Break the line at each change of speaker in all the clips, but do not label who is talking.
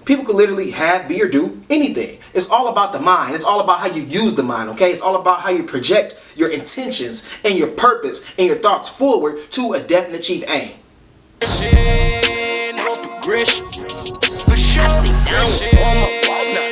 People can literally have, be, or do anything. It's all about the mind. It's all about how you use the mind, okay? It's all about how you project your intentions and your purpose and your thoughts forward to a definite achieved aim.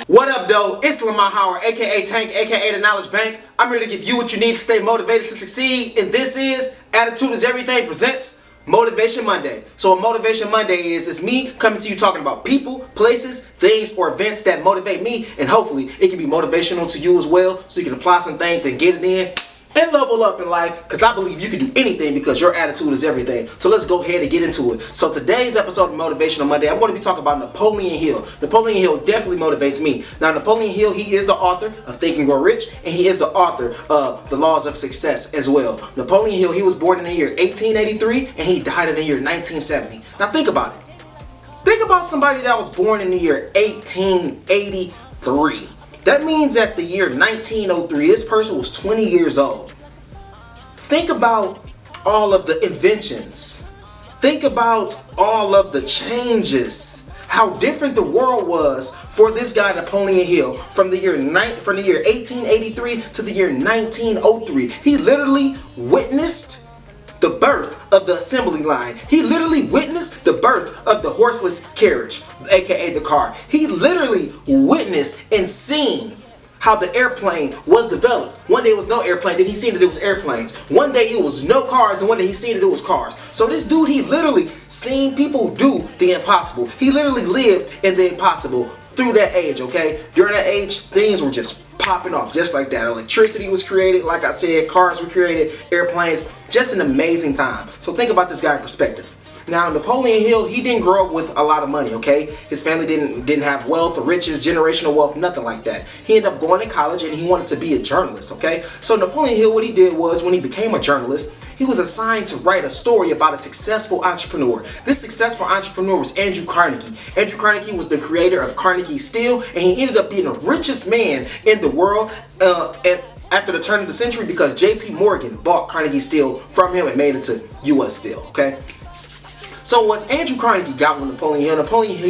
What up, though? It's Lamar Howard, aka Tank, aka The Knowledge Bank. I'm here to give you what you need to stay motivated to succeed, and this is Attitude is Everything presents Motivation Monday. So what Motivation Monday is me coming to you talking about people, places, things, or events that motivate me, and hopefully it can be motivational to you as well, so you can apply some things and get it in and level up in life, because I believe you can do anything because your attitude is everything. So let's go ahead and get into it. So today's episode of Motivational Monday, I'm going to be talking about Napoleon Hill. Napoleon Hill definitely motivates me. Now, Napoleon Hill, he is the author of Think and Grow Rich, and he is the author of The Laws of Success as well. Napoleon Hill, he was born in the year 1883, and he died in the year 1970. Now think about it. Think about somebody that was born in the year 1883. That means at the year 1903, this person was 20 years old. Think about all of the inventions. Think about all of the changes. How different the world was for this guy, Napoleon Hill, from the year 1883 to the year 1903. He literally witnessed the birth of the assembly line. He literally witnessed the birth of the horseless carriage, aka the car. He literally witnessed and seen how the airplane was developed. One day it was no airplane, then he seen that it was airplanes. One day it was no cars, and one day he seen that it was cars. So this dude, he literally seen people do the impossible. He literally lived in the impossible through that age, okay? During that age, things were just popping off just like that. Electricity was created, like I said, cars were created, airplanes, just an amazing time. So think about this guy in perspective. Now, Napoleon Hill, he didn't grow up with a lot of money, okay? His family didn't have wealth or riches, generational wealth, nothing like that. He ended up going to college and he wanted to be a journalist, okay? So Napoleon Hill, what he did was, when he became a journalist, he was assigned to write a story about a successful entrepreneur. This successful entrepreneur was Andrew Carnegie. Andrew Carnegie was the creator of Carnegie Steel, and he ended up being the richest man in the world after the turn of the century, because J.P. Morgan bought Carnegie Steel from him and made it to U.S. Steel, okay? So once Andrew Carnegie got with Napoleon Hill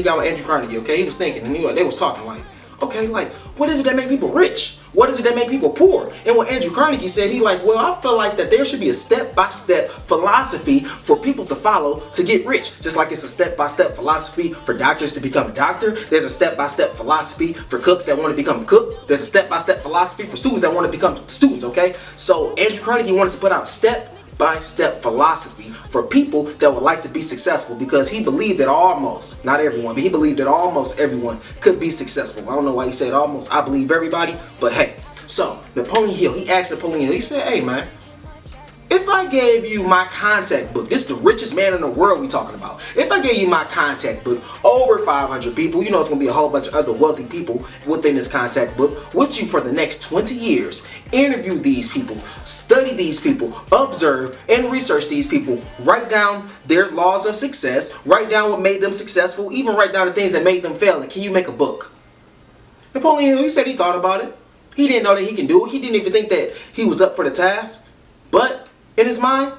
got with Andrew Carnegie, okay? He was thinking, and they was talking like, okay, like, what is it that make people rich? What is it that make people poor? And what Andrew Carnegie said, he like, well, I feel like that there should be a step-by-step philosophy for people to follow to get rich. Just like it's a step-by-step philosophy for doctors to become a doctor. There's a step-by-step philosophy for cooks that want to become a cook. There's a step-by-step philosophy for students that want to become students, okay? So Andrew Carnegie wanted to put out a step-by-step philosophy for people that would like to be successful, because he believed that almost, not everyone, but he believed that almost everyone could be successful. I don't know why he said almost. I believe everybody, but hey. So Napoleon Hill, he asked Napoleon Hill, he said, hey man, if I gave you my contact book, this is the richest man in the world we talking about. If I gave you my contact book, over 500 people, you know it's going to be a whole bunch of other wealthy people within this contact book, would you for the next 20 years interview these people, study these people, observe and research these people, write down their laws of success, write down what made them successful, even write down the things that made them fail, and can you make a book? Napoleon Hill, he said he thought about it. He didn't know that he can do it. He didn't even think that he was up for the task. But in his mind,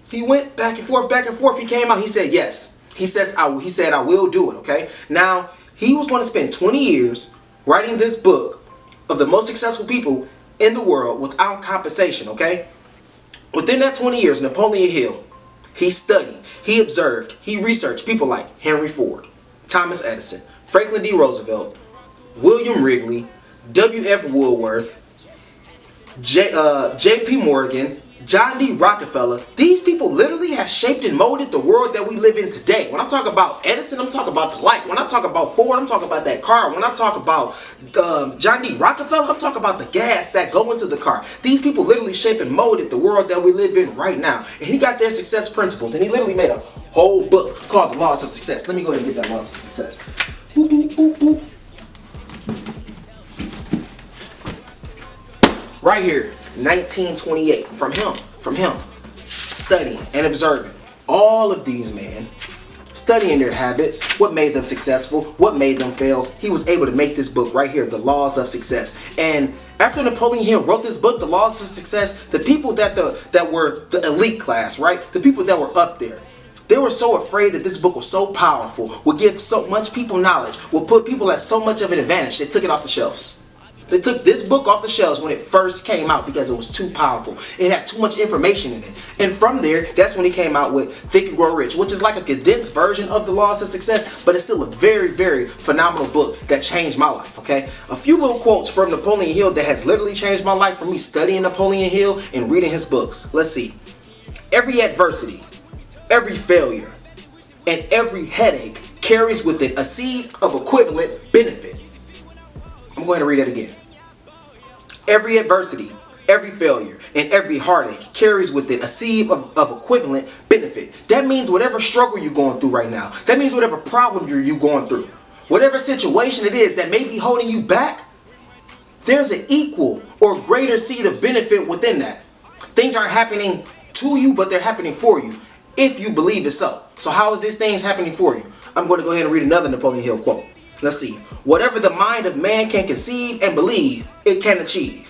he went back and forth, back and forth. He came out, he said yes. He said, I will do it, okay? Now, he was going to spend 20 years writing this book of the most successful people in the world without compensation, okay? Within that 20 years, Napoleon Hill, he studied, he observed, he researched people like Henry Ford, Thomas Edison, Franklin D. Roosevelt, William Wrigley, W.F. Woolworth, J.P. Morgan, John D. Rockefeller. These people literally have shaped and molded the world that we live in today. When I'm talking about Edison, I'm talking about the light. When I talk about Ford, I'm talking about that car. When I talk about John D. Rockefeller, I'm talking about the gas that go into the car. These people literally shaped and molded the world that we live in right now. And he got their success principles, and he literally made a whole book called The Laws of Success. Let me go ahead and get that Laws of Success. Boop, boop, boop, boop. Right here, 1928, from him, studying and observing all of these men, studying their habits, what made them successful, what made them fail. He was able to make this book right here, The Laws of Success. And after Napoleon Hill wrote this book, The Laws of Success, the people that were the elite class, right? The people that were up there, They were so afraid that this book was so powerful, would give so much people knowledge, would put people at so much of an advantage, they took it off the shelves. They took this book off the shelves when it first came out because it was too powerful. It had too much information in it. And from there, that's when he came out with Think and Grow Rich, which is like a condensed version of The Laws of Success, but it's still a very, very phenomenal book that changed my life, okay? A few little quotes from Napoleon Hill that has literally changed my life from me studying Napoleon Hill and reading his books. Let's see. Every adversity, every failure, and every headache carries with it a seed of equivalent benefit. I'm going to read that again. Every adversity, every failure, and every heartache carries with it a seed of equivalent benefit. That means whatever struggle you're going through right now, that means whatever problem you're going through, whatever situation it is that may be holding you back, there's an equal or greater seed of benefit within that. Things aren't happening to you, but they're happening for you, if you believe it so. So how is these things happening for you? I'm going to go ahead and read another Napoleon Hill quote. Let's see. Whatever the mind of man can conceive and believe, it can achieve.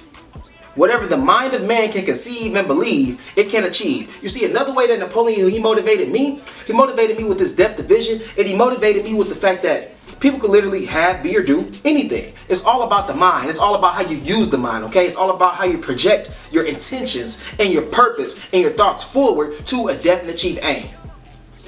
Whatever the mind of man can conceive and believe, it can achieve. You see, another way that Napoleon Hill, he motivated me with this depth of vision, and he motivated me with the fact that people can literally have, be, or do anything. It's all about the mind. It's all about how you use the mind, okay? It's all about how you project your intentions and your purpose and your thoughts forward to a definite achieved aim.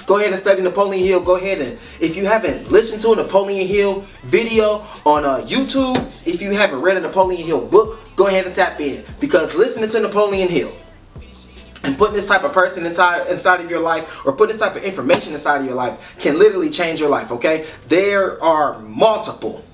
Go ahead and study Napoleon Hill. Go ahead and, if you haven't listened to a Napoleon Hill video on YouTube, if you haven't read a Napoleon Hill book, go ahead and tap in. Because listening to Napoleon Hill and putting this type of person inside of your life, or putting this type of information inside of your life, can literally change your life, okay? There are multiple,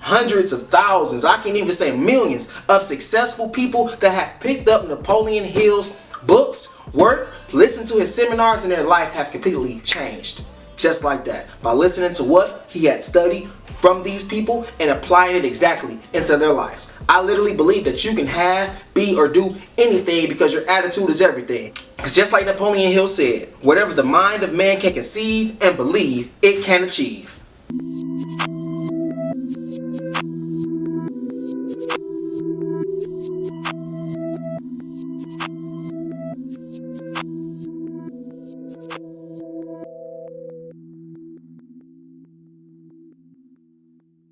hundreds of thousands, I can even say millions of successful people that have picked up Napoleon Hill's books, work, listened to his seminars, and their life have completely changed. Just like that. By listening to what he had studied from these people and applying it exactly into their lives. I literally believe that you can have, be, or do anything because your attitude is everything. Because just like Napoleon Hill said, whatever the mind of man can conceive and believe, it can achieve.